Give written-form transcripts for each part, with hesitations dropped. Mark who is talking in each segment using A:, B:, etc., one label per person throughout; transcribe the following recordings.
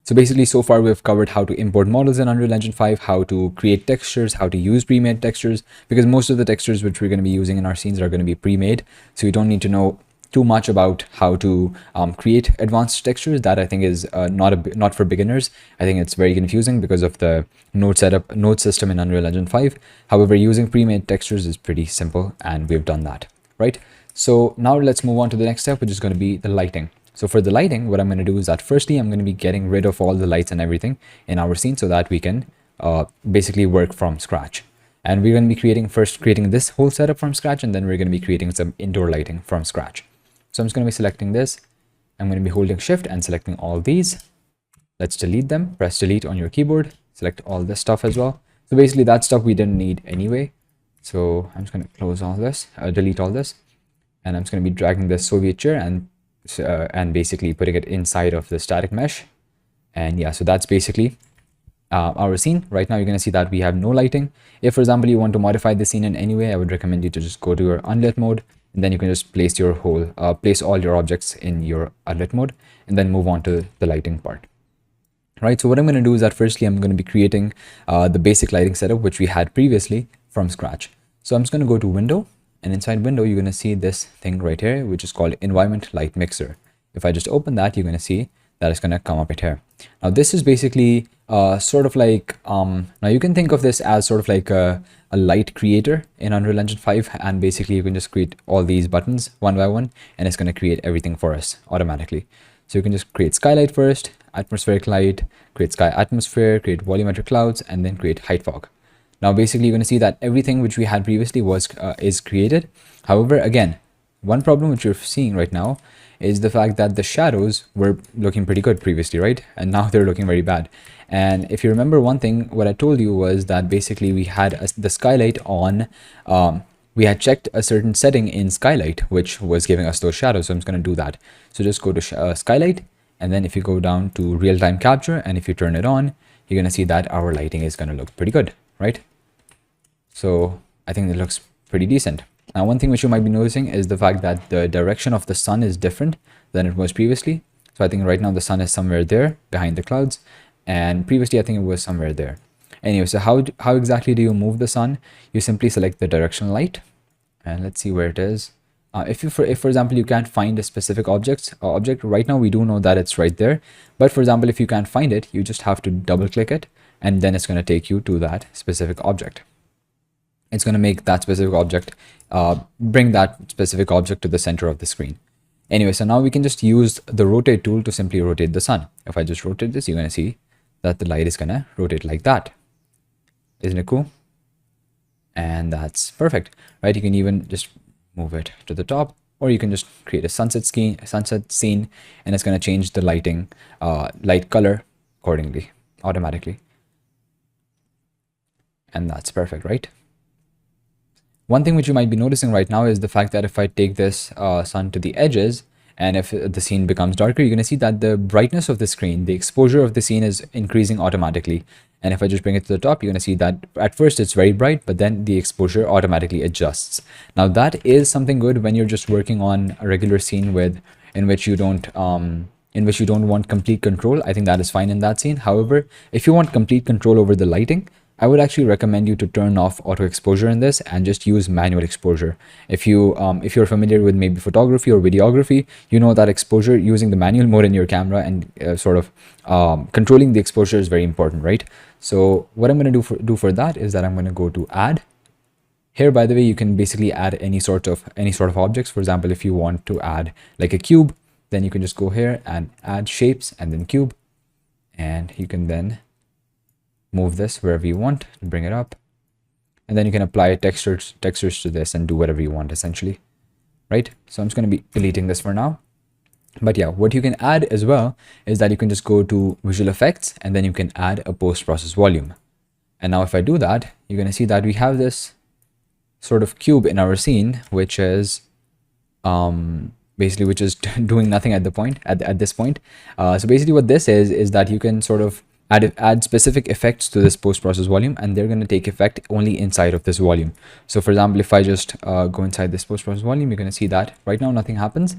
A: So basically, so far we've covered how to import models in Unreal Engine 5, how to create textures, how to use pre-made textures, because most of the textures which we're going to be using in our scenes are going to be pre-made. So you don't need to know too much about how to create advanced textures. That I think is not for beginners. I think it's very confusing because of the node system in Unreal Engine 5. However, using pre-made textures is pretty simple, and we've done that, right? So now let's move on to the next step, which is going to be the lighting. So for the lighting, what I'm going to do is that firstly, I'm going to be getting rid of all the lights and everything in our scene so that we can basically work from scratch. And we're going to be creating this whole setup from scratch, and then we're going to be creating some indoor lighting from scratch. So I'm just going to be selecting this. I'm going to be holding shift and selecting all these. Let's delete them. Press delete on your keyboard. Select all this stuff as well. So basically that stuff we didn't need anyway. So I'm just going to close all this, delete all this. And I'm just going to be dragging this Soviet chair and basically putting it inside of the static mesh. And yeah, so that's basically our scene. Right now you're going to see that we have no lighting. If, for example, you want to modify the scene in any way, I would recommend you to just go to your unlit mode, and then you can just place all your objects in your unlit mode, and then move on to the lighting part. Right, so what I'm going to do is that firstly I'm going to be creating the basic lighting setup which we had previously from scratch. So I'm just going to go to window, and inside window you're going to see this thing right here which is called environment light mixer. If I just open that, you're going to see that it's going to come up right here. Now this is basically sort of like now you can think of this as sort of like a light creator in Unreal Engine 5, and basically you can just create all these buttons one by one, and it's going to create everything for us automatically. So you can just create skylight first, atmospheric light, create sky atmosphere, create volumetric clouds, and then create height fog. Now basically you're going to see that everything which we had previously is created. However, again, one problem which you're seeing right now is the fact that the shadows were looking pretty good previously, right? And now they're looking very bad. And if you remember one thing, what I told you was that basically we had the skylight on, we had checked a certain setting in skylight, which was giving us those shadows. So I'm just going to do that. So just go to skylight, and then if you go down to real-time capture, and if you turn it on, you're going to see that our lighting is going to look pretty good, right? So I think it looks pretty decent. Now, one thing which you might be noticing is the fact that the direction of the sun is different than it was previously. So I think right now the sun is somewhere there behind the clouds, and previously I think it was somewhere there. Anyway, so how exactly do you move the sun? You simply select the directional light, and let's see where it is. If for example you can't find a specific object right now, we do know that it's right there. But for example, if you can't find it, you just have to double click it, and then it's going to take you to that specific object. It's going to make that specific object, bring that specific object to the center of the screen. Anyway, so now we can just use the rotate tool to simply rotate the sun. If I just rotate this, you're going to see that the light is going to rotate like that. Isn't it cool? And that's perfect, right? You can even just move it to the top, or you can just create a sunset scene, and it's going to change the light color accordingly, automatically. And that's perfect, right? One thing which you might be noticing right now is the fact that if I take this sun to the edges, and if the scene becomes darker, you're going to see that the brightness of the screen, the exposure of the scene is increasing automatically. And if I just bring it to the top, you're going to see that at first it's very bright, but then the exposure automatically adjusts. Now that is something good when you're just working on a regular scene in which you don't want complete control. I think that is fine in that scene. However, if you want complete control over the lighting, I would actually recommend you to turn off auto exposure in this and just use manual exposure. If you're familiar with maybe photography or videography, you know that exposure, using the manual mode in your camera and controlling the exposure is very important, right? So what I'm going to do for that is that I'm going to go to add. Here, by the way, you can basically add any sort of objects. For example, if you want to add like a cube, then you can just go here and add shapes and then cube, and you can then move this wherever you want to bring it up, and then you can apply textures to this and do whatever you want essentially, right? So I'm just going to be deleting this for now. But yeah, what you can add as well is that you can just go to visual effects, and then you can add a post-process volume. And now if I do that, you're going to see that we have this sort of cube in our scene, which is basically doing nothing at this point. So basically what this is that you can sort of add specific effects to this post-process volume, and they're going to take effect only inside of this volume. So for example, if I just go inside this post-process volume, you're going to see that right now nothing happens.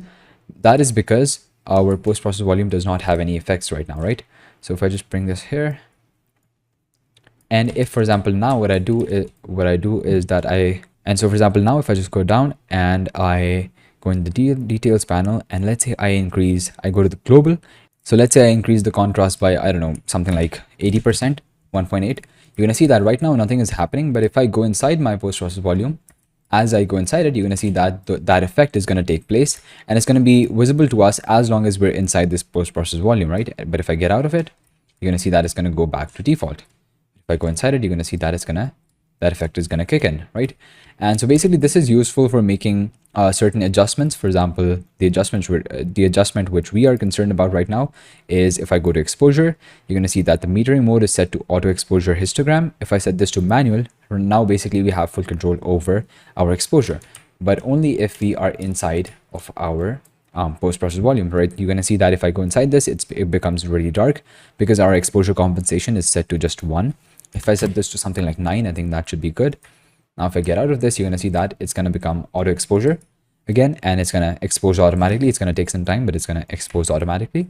A: That is because our post-process volume does not have any effects right now, right? So if I just bring this here, and if, for example, now what I do is that so for example, now if I just go down and I go in the details panel, and let's say I go to the global. So let's say I increase the contrast by, I don't know, something like 80%, 1.8. You're gonna see that right now nothing is happening. But if I go inside my post-process volume, as I go inside it, you're gonna see that that effect is gonna take place, and it's gonna be visible to us as long as we're inside this post-process volume, right? But if I get out of it, you're gonna see that it's gonna go back to default. If I go inside it, you're gonna see that that effect is gonna kick in, right? And so basically, this is useful for making certain adjustments. For example, the adjustment which we are concerned about right now is if I go to exposure, you're going to see that the metering mode is set to auto exposure histogram. If I set this to manual, now basically we have full control over our exposure, but only if we are inside of our post-process volume, right? You're going to see that if I go inside this, it becomes really dark because our exposure compensation is set to just 1. If I set this to something like 9, I think that should be good. Now, if I get out of this, you're going to see that it's going to become auto exposure again, and it's going to expose automatically. It's going to take some time, but it's going to expose automatically.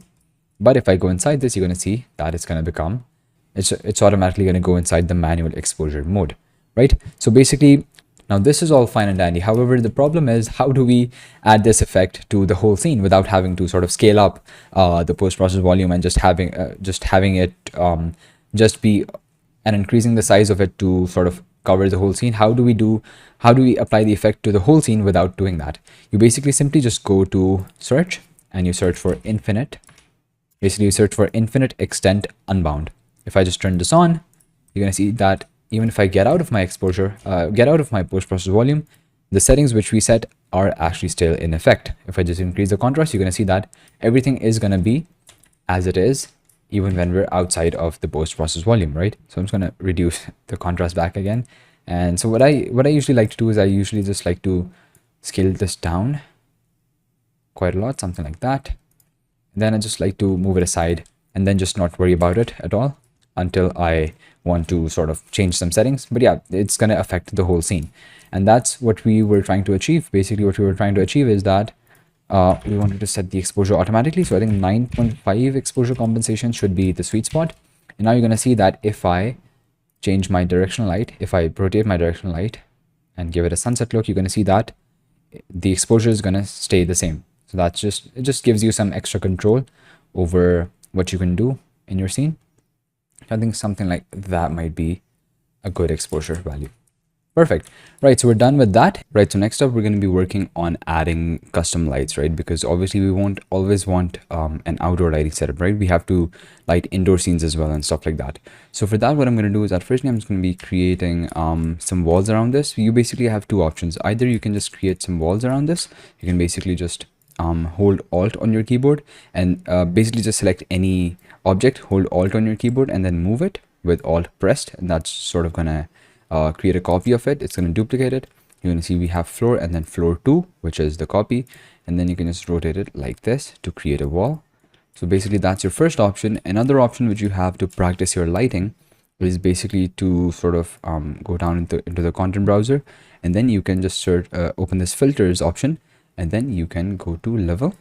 A: But if I go inside this, you're going to see that it's going to become, it's automatically going to go inside the manual exposure mode, right? So basically, now this is all fine and dandy. However, the problem is, how do we add this effect to the whole scene without having to sort of scale up the post-process volume and just having it just be and increasing the size of it to sort of cover the whole scene? How do we apply the effect to the whole scene without doing that? You basically simply just go to search and you search for infinite. Basically, you search for infinite extent unbound. If I just turn this on, you're going to see that even if I get out of my exposure, get out of my post-process volume, the settings which we set are actually still in effect. If I just increase the contrast, you're going to see that everything is going to be as it is, even when we're outside of the post-process volume, right? So I'm just going to reduce the contrast back again. And so what I usually like to do is I usually just like to scale this down quite a lot, something like that. Then I just like to move it aside and then just not worry about it at all until I want to sort of change some settings. But yeah, it's going to affect the whole scene. And that's what we were trying to achieve. Basically, what we were trying to achieve is that we wanted to set the exposure automatically. So I think 9.5 exposure compensation should be the sweet spot. And now you're going to see that if I change my directional light, if I rotate my directional light and give it a sunset look, you're going to see that the exposure is going to stay the same. So it just gives you some extra control over what you can do in your scene. I think something like that might be a good exposure value. Perfect. Right, so we're done with that. Right, so next up, we're going to be working on adding custom lights, right? Because obviously we won't always want an outdoor lighting setup, right? We have to light indoor scenes as well and stuff like that. So for that, what I'm going to do is that firstly, I'm just going to be creating some walls around this. You basically have two options. Either you can just create some walls around this. You can basically just hold Alt on your keyboard and basically just select any object, hold Alt on your keyboard and then move it with Alt pressed. And that's sort of going to create a copy of it. It's going to duplicate it. You're going to see we have floor and then floor 2, which is the copy. And then you can just rotate it like this to create a wall. So basically that's your first option. Another option which you have to practice your lighting is basically to sort of go down into the content browser. And then you can just search, open this filters option. And then you can go to level.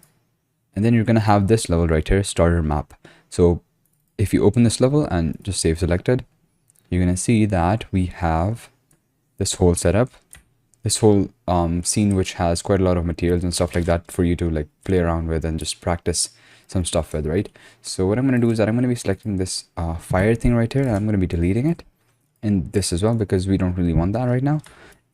A: And then you're going to have this level right here, starter map. So if you open this level and just save selected, you're going to see that we have this whole setup, this whole scene, which has quite a lot of materials and stuff like that for you to like play around with and just practice some stuff with, right? So what I'm going to do is that I'm going to be selecting this fire thing right here, and I'm going to be deleting it and this as well, because we don't really want that right now.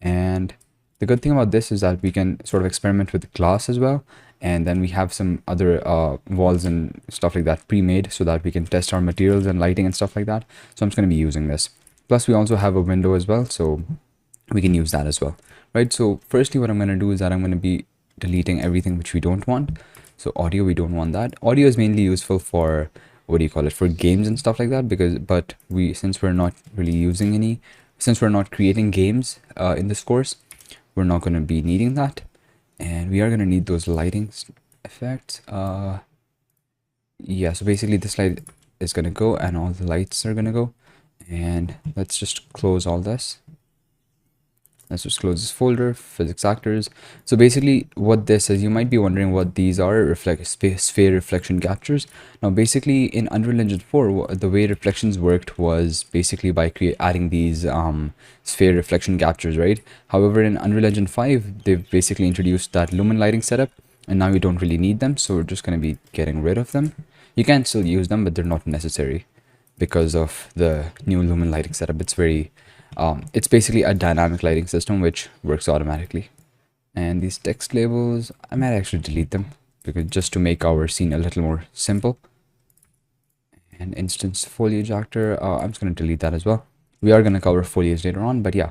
A: And the good thing about this is that we can sort of experiment with glass as well. And then we have some other walls and stuff like that pre-made so that we can test our materials and lighting and stuff like that. So I'm just going to be using this. Plus we also have a window as well, so we can use that as well, right? So firstly, what I'm going to do is that I'm going to be deleting everything which we don't want. So audio, we don't want that. Audio is mainly useful for, what do you call it, for games and stuff like that, but since we're not really using any, since we're not creating games in this course, we're not going to be needing that. And we are going to need those lighting effects. Yeah, so basically this light is going to go and all the lights are going to go. And let's just close all this. Let's just close this folder, physics actors. So basically what this is, you might be wondering what these are, sphere reflection captures. Now basically in Unreal Engine 4, the way reflections worked was basically by adding these sphere reflection captures, right? However, in Unreal Engine 5, they've basically introduced that lumen lighting setup, and now you don't really need them, so we're just going to be getting rid of them. You can still use them, but they're not necessary because of the new lumen lighting setup. It's basically a dynamic lighting system which works automatically. And these text labels, I might actually delete them because just to make our scene a little more simple. And instance foliage actor, I'm just going to delete that as well. We are going to cover foliage later on, but yeah,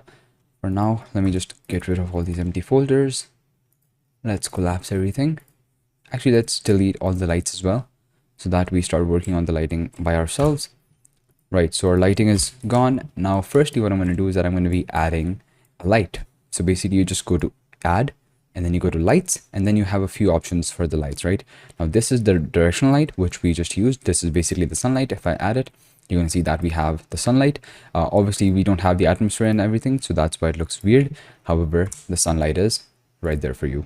A: for now, let me just get rid of all these empty folders. Let's collapse everything. Actually, let's delete all the lights as well so that we start working on the lighting by ourselves. Right, so our lighting is gone. Now, firstly, what I'm going to do is that I'm going to be adding a light. So basically, you just go to add, and then you go to lights, and then you have a few options for the lights, right? Now, this is the directional light, which we just used. This is basically the sunlight. If I add it, you're going to see that we have the sunlight. Obviously, we don't have the atmosphere and everything, so that's why it looks weird. However, the sunlight is right there for you.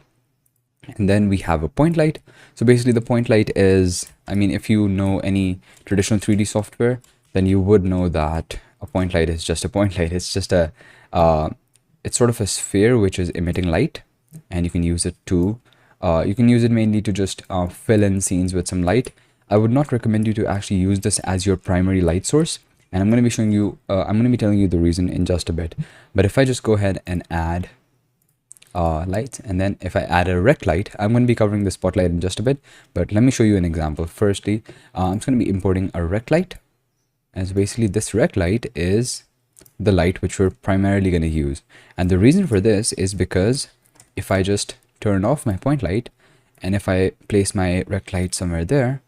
A: And then we have a point light. So basically, the point light is, I mean, if you know any traditional 3D software, then you would know that a point light is just a point light. It's just it's sort of a sphere which is emitting light, and you can use it to, you can use it mainly to just fill in scenes with some light. I would not recommend you to actually use this as your primary light source, and I'm going to be showing you, I'm going to be telling you the reason in just a bit. But if I just go ahead and add lights, and then if I add a rect light, I'm going to be covering the spotlight in just a bit, but let me show you an example. Firstly, I'm just going to be importing a rect light. As basically this rect light is the light which we're primarily going to use. And the reason for this is because if I just turn off my point light, and if I place my rect light somewhere there,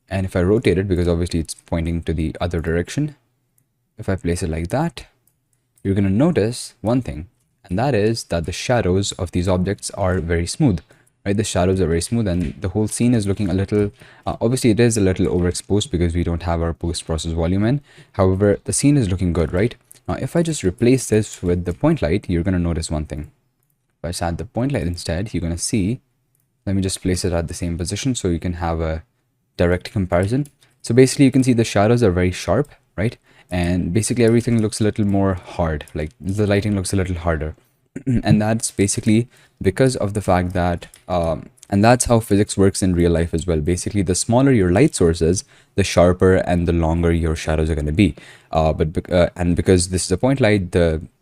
A: and if I rotate it, because obviously it's pointing to the other direction, if I place it like that, you're going to notice one thing, and that is that the shadows of these objects are very smooth. Right, the shadows are very smooth, and the whole scene is looking a little, obviously it is a little overexposed because we don't have our post-process volume in. However, the scene is looking good, right? Now, if I just replace this with the point light, you're going to notice one thing. If I just add the point light instead, you're going to see, let me just place it at the same position so you can have a direct comparison. So basically you can see the shadows are very sharp, right? And basically everything looks a little more hard, like the lighting looks a little harder. And that's basically because of the fact that and that's how physics works in real life as well. Basically, the smaller your light source is, the sharper and the longer your shadows are going to be. And because this is a point light,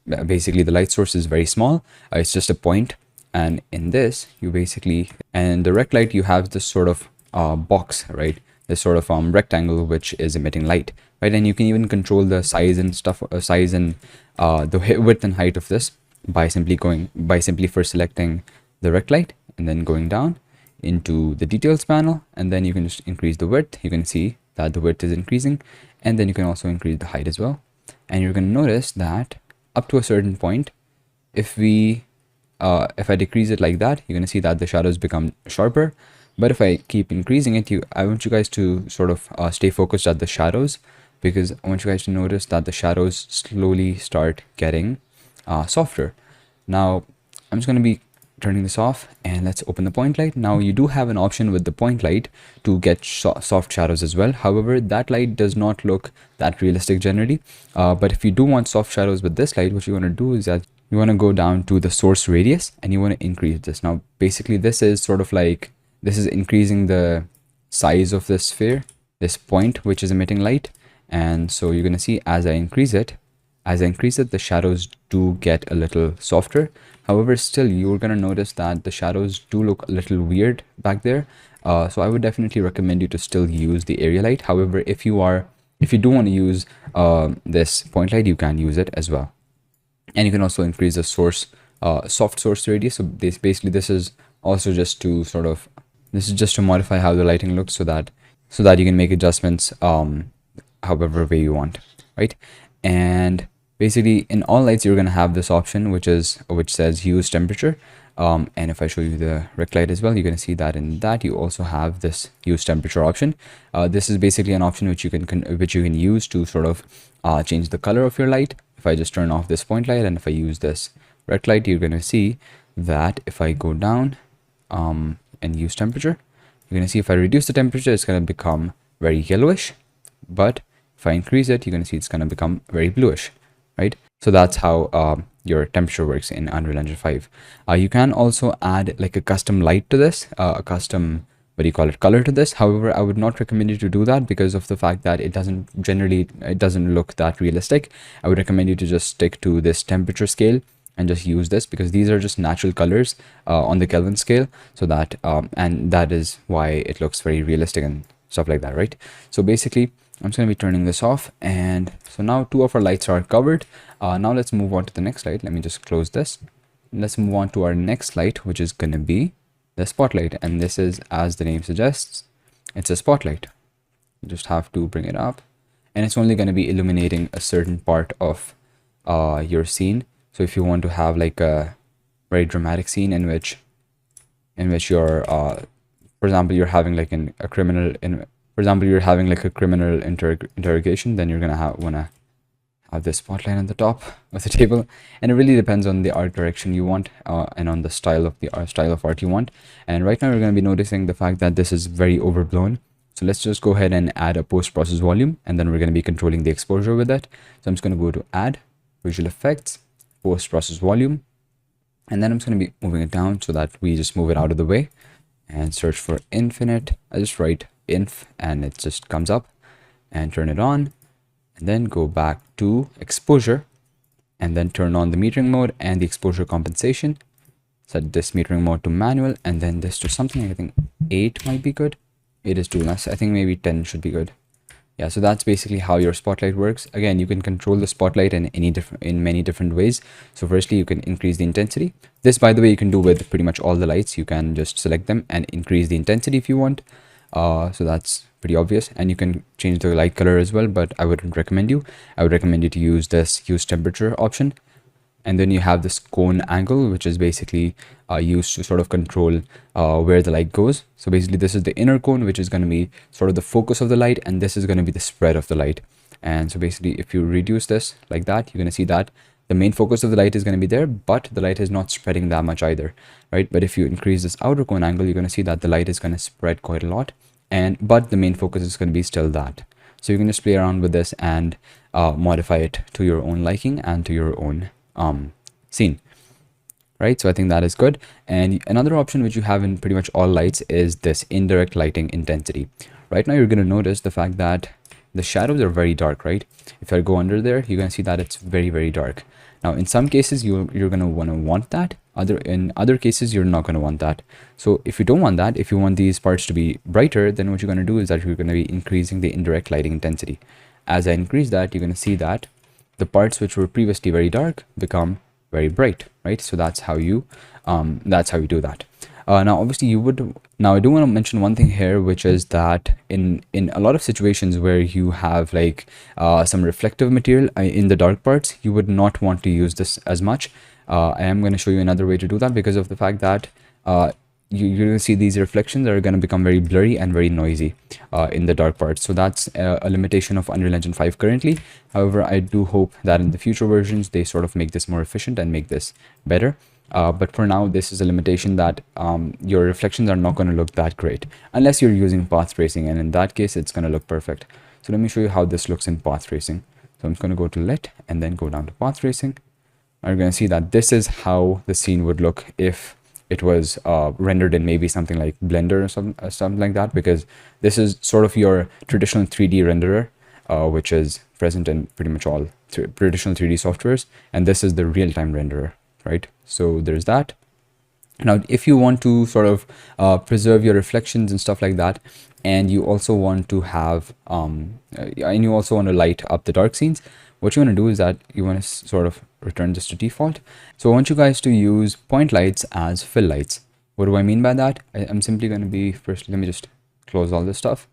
A: basically the light source is very small. It's just a point, and in this you basically, and the rect light, you have this sort of box, right? This sort of rectangle which is emitting light, right? And you can even control the size and stuff, size and the width and height of this by simply first selecting the rect light and then going down into the details panel, and then you can just increase the width. You can see that the width is increasing, and then you can also increase the height as well. And you're going to notice that up to a certain point, if I decrease it like that, you're going to see that the shadows become sharper. But if I keep increasing it, I want you guys to sort of stay focused at the shadows, because I want you guys to notice that the shadows slowly start getting softer. Now I'm just going to be turning this off, and let's open the point light. Now you do have an option with the point light to get soft shadows as well. However, that light does not look that realistic generally, but if you do want soft shadows with this light, what you want to do is that you want to go down to the source radius and you want to increase this. Now basically this is sort of like, this is increasing the size of this sphere, this point which is emitting light. And so you're going to see as I increase it, the shadows do get a little softer. However, still you're going to notice that the shadows do look a little weird back there. So I would definitely recommend you to still use the area light. However, if you do want to use this point light, you can use it as well. And you can also increase the source, soft source radius. So this is also just to sort of, this is just to modify how the lighting looks so that you can make adjustments however way you want, right? And basically in all lights you're going to have this option which says use temperature, and if I show you the rect light as well, you're going to see that in that you also have this use temperature option. This is basically an option which you can use to sort of change the color of your light. If I just turn off this point light and if I use this rect light, you're going to see that if I go down and use temperature, you're going to see if I reduce the temperature, it's going to become very yellowish. But if I increase it, you're going to see it's going to become very bluish, right? So that's how your temperature works in Unreal Engine 5. You can also add like a custom light to this, a custom, what do you call it, color to this. However, I would not recommend you to do that because of the fact that it doesn't look that realistic. I would recommend you to just stick to this temperature scale and just use this, because these are just natural colors on the Kelvin scale. So that and that is why it looks very realistic and stuff like that, right? So basically, I'm just going to be turning this off, and so now 2 of our lights are covered. Now let's move on to the next light. Let me just close this. Let's move on to our next light, which is going to be the spotlight, and this is, as the name suggests, it's a spotlight. You just have to bring it up, and it's only going to be illuminating a certain part of your scene. So if you want to have like a very dramatic scene in which you're for example, you're having like a criminal interrogation, then you're gonna wanna have this spotlight on the top of the table. And it really depends on the art direction you want and on the style of art you want. And right now we're going to be noticing the fact that this is very overblown. So let's just go ahead and add a post-process volume, and then we're going to be controlling the exposure with it. So I'm just going to go to add visual effects, post-process volume, and then I'm just going to be moving it down so that we just move it out of the way and search for infinite. I just write inf and it just comes up, and turn it on, and then go back to exposure, and then turn on the metering mode and the exposure compensation. Set this metering mode to manual, and then this to something, I think 8 might be good. 8 is too less. I think maybe 10 should be good. Yeah, so that's basically how your spotlight works. Again, you can control the spotlight in many different ways. So firstly, you can increase the intensity. This, by the way, you can do with pretty much all the lights. You can just select them and increase the intensity if you want. So that's pretty obvious. And you can change the light color as well, but I wouldn't recommend you. I would recommend you to use this use temperature option. And then you have this cone angle, which is basically used to sort of control where the light goes. So basically this is the inner cone, which is going to be sort of the focus of the light, and this is going to be the spread of the light. And so basically if you reduce this like that, you're going to see that the main focus of the light is going to be there, but the light is not spreading that much either, right? But if you increase this outer cone angle, you're going to see that the light is going to spread quite a lot, but the main focus is going to be still that. So you can just play around with this and modify it to your own liking and to your own scene, right? So I think that is good. And another option which you have in pretty much all lights is this indirect lighting intensity. Right now you're going to notice the fact that the shadows are very dark, right? If I go under there, you're going to see that it's very dark. Now in some cases you're going to want that. In other cases you're not going to want that. So if you don't want that, if you want these parts to be brighter, then what you're going to do is that you're going to be increasing the indirect lighting intensity. As I increase that, you're going to see that the parts which were previously very dark become very bright, right? So that's how you do that. Now obviously I do want to mention one thing here, which is that in a lot of situations where you have like some reflective material in the dark parts, you would not want to use this as much. I am going to show you another way to do that, because of the fact that you're going to see these reflections are going to become very blurry and very noisy in the dark parts. So that's a limitation of Unreal Engine 5 currently. However, I do hope that in the future versions, they sort of make this more efficient and make this better. But for now, this is a limitation that your reflections are not going to look that great unless you're using path tracing. And in that case, it's going to look perfect. So let me show you how this looks in path tracing. So I'm just going to go to lit and then go down to path tracing. You're going to see that this is how the scene would look if it was rendered in maybe something like Blender or something like that, because this is sort of your traditional 3D renderer, which is present in pretty much all traditional 3D softwares, and this is the real-time renderer, right? So there's that. Now, if you want to sort of preserve your reflections and stuff like that, and you also want to have, and you also want to light up the dark scenes, what you want to do is that you want to sort of return this to default. So I want you guys to use point lights as fill lights. What do I mean by that? I'm simply going to be, first, let me just close all this stuff.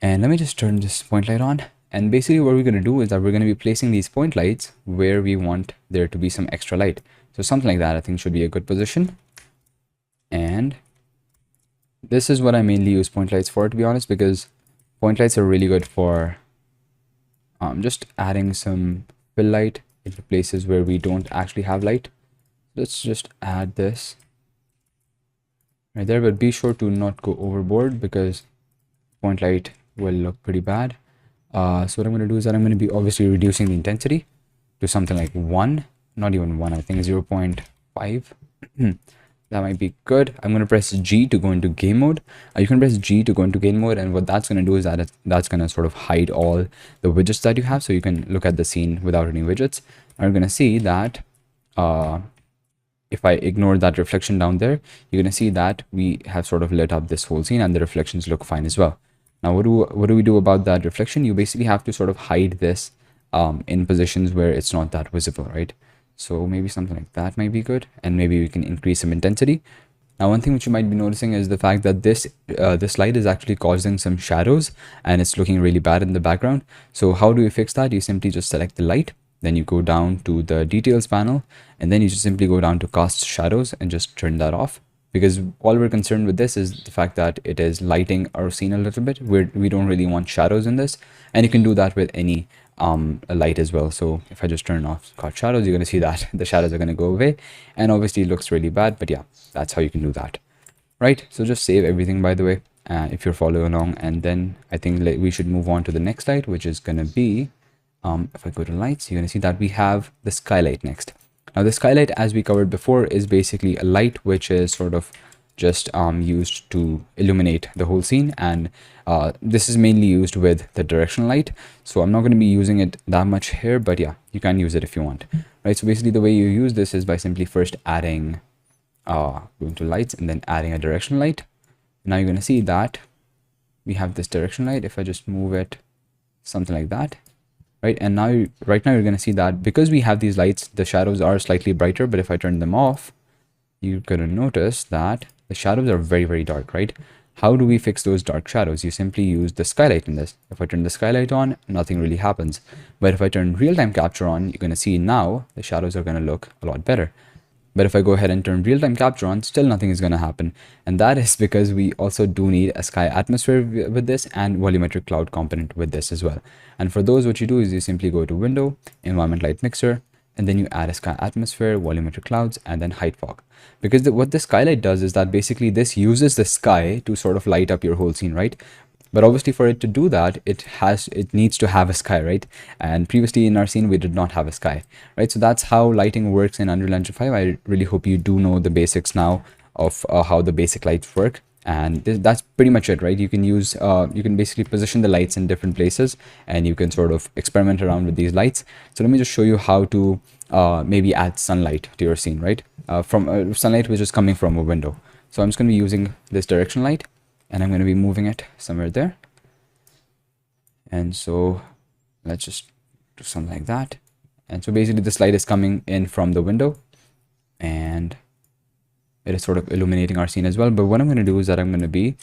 A: And let me just turn this point light on. And basically what we're going to do is that we're going to be placing these point lights where we want there to be some extra light. So something like that I think should be a good position. And this is what I mainly use point lights for, to be honest, because point lights are really good for just adding some fill light into places where we don't actually have light. Let's just add this right there, but be sure to not go overboard because point light will look pretty bad. So what I'm going to do is that I'm going to be obviously reducing the intensity to something like 1, not even 1, I think 0.5. That might be good. I'm going to press G to go into game mode. You can press G to go into game mode, and what that's going to do is that that's going to sort of hide all the widgets that you have, so you can look at the scene without any widgets. I'm going to see that if I ignore that reflection down there, you're going to see that we have sort of lit up this whole scene and the reflections look fine as well. Now, what do we do about that reflection? You basically have to sort of hide this in positions where it's not that visible, right? So maybe something like that might be good, and maybe we can increase some intensity. Now, one thing which you might be noticing is the fact that this light is actually causing some shadows and it's looking really bad in the background. So how do you fix that? You simply just select the light, then you go down to the details panel, and then you just simply go down to cast shadows and just turn that off. Because all we're concerned with this is the fact that it is lighting our scene a little bit. We don't really want shadows in this, and you can do that with any light as well. So if I just turn off cast shadows, you're going to see that the shadows are going to go away, and obviously it looks really bad, but yeah, that's how you can do that, right? So just save everything, by the way, if you're following along, and then I think we should move on to the next light, which is going to be if I go to lights, you're going to see that we have the skylight next. Now the skylight, as we covered before, is basically a light which is sort of just used to illuminate the whole scene, and this is mainly used with the directional light. So I'm not going to be using it that much here, but yeah, you can use it if you want, right? So basically the way you use this is by simply first adding going to lights and then adding a directional light. Now you're going to see that we have this direction light. If I just move it something like that, right? And now right now you're going to see that because we have these lights, the shadows are slightly brighter, but if I turn them off, you're going to notice that the shadows are very, very dark, right? How do we fix those dark shadows? You simply use the skylight in this. If I turn the skylight on, nothing really happens. But if I turn real-time capture on, you're going to see now the shadows are going to look a lot better. But if I go ahead and turn real-time capture on, still nothing is going to happen. And that is because we also do need a sky atmosphere with this and volumetric cloud component with this as well. And for those, what you do is you simply go to Window, Environment Light Mixer, and then you add a sky atmosphere, volumetric clouds, and then height fog. Because what the skylight does is that basically this uses the sky to sort of light up your whole scene, right? But obviously for it to do that, it needs to have a sky, right? And previously in our scene, we did not have a sky, right? So that's how lighting works in Unreal Engine 5. I really hope you do know the basics now of how the basic lights work. And that's pretty much it, right? You can use, you can basically position the lights in different places and you can sort of experiment around with these lights. So let me just show you how to maybe add sunlight to your scene, right? From sunlight which is coming from a window. So I'm just going to be using this direction light, and I'm going to be moving it somewhere there. And so let's just do something like that. And so basically this light is coming in from the window and it is sort of illuminating our scene as well. But what I'm going to do is that I'm going to be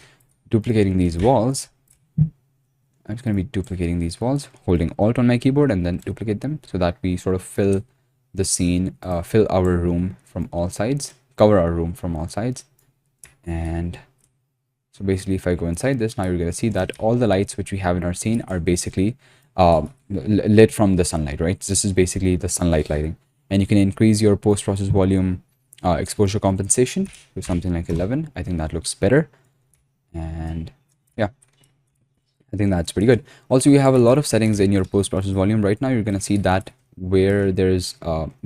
A: duplicating these walls. I'm just going to be duplicating these walls, holding Alt on my keyboard and then duplicate them so that we sort of fill the scene, fill our room from all sides, cover our room from all sides. And so basically, if I go inside this, now you're going to see that all the lights which we have in our scene are basically lit from the sunlight, right? This is basically the sunlight lighting. And you can increase your post-process volume exposure compensation to something like 11. I think that looks better. And yeah, I think that's pretty good. Also, you have a lot of settings in your post-process volume. Right now, you're going to see that where there's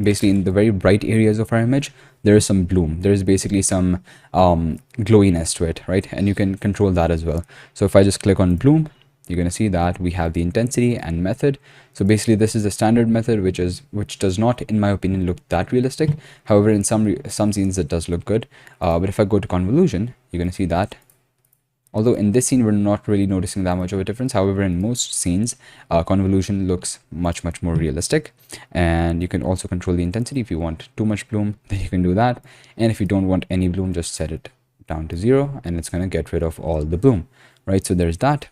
A: basically in the very bright areas of our image, there is some bloom. There's basically some glowiness to it, right? And you can control that as well. So if I just click on bloom, you're going to see that we have the intensity and method. So basically this is the standard method, which does not, in my opinion, look that realistic. However, in some scenes it does look good. But if I go to convolution, you're going to see that although in this scene, we're not really noticing that much of a difference. However, in most scenes, convolution looks much more realistic. And you can also control the intensity. If you want too much bloom, then you can do that. And if you don't want any bloom, just set it down to 0 and it's going to get rid of all the bloom, right? So there's that.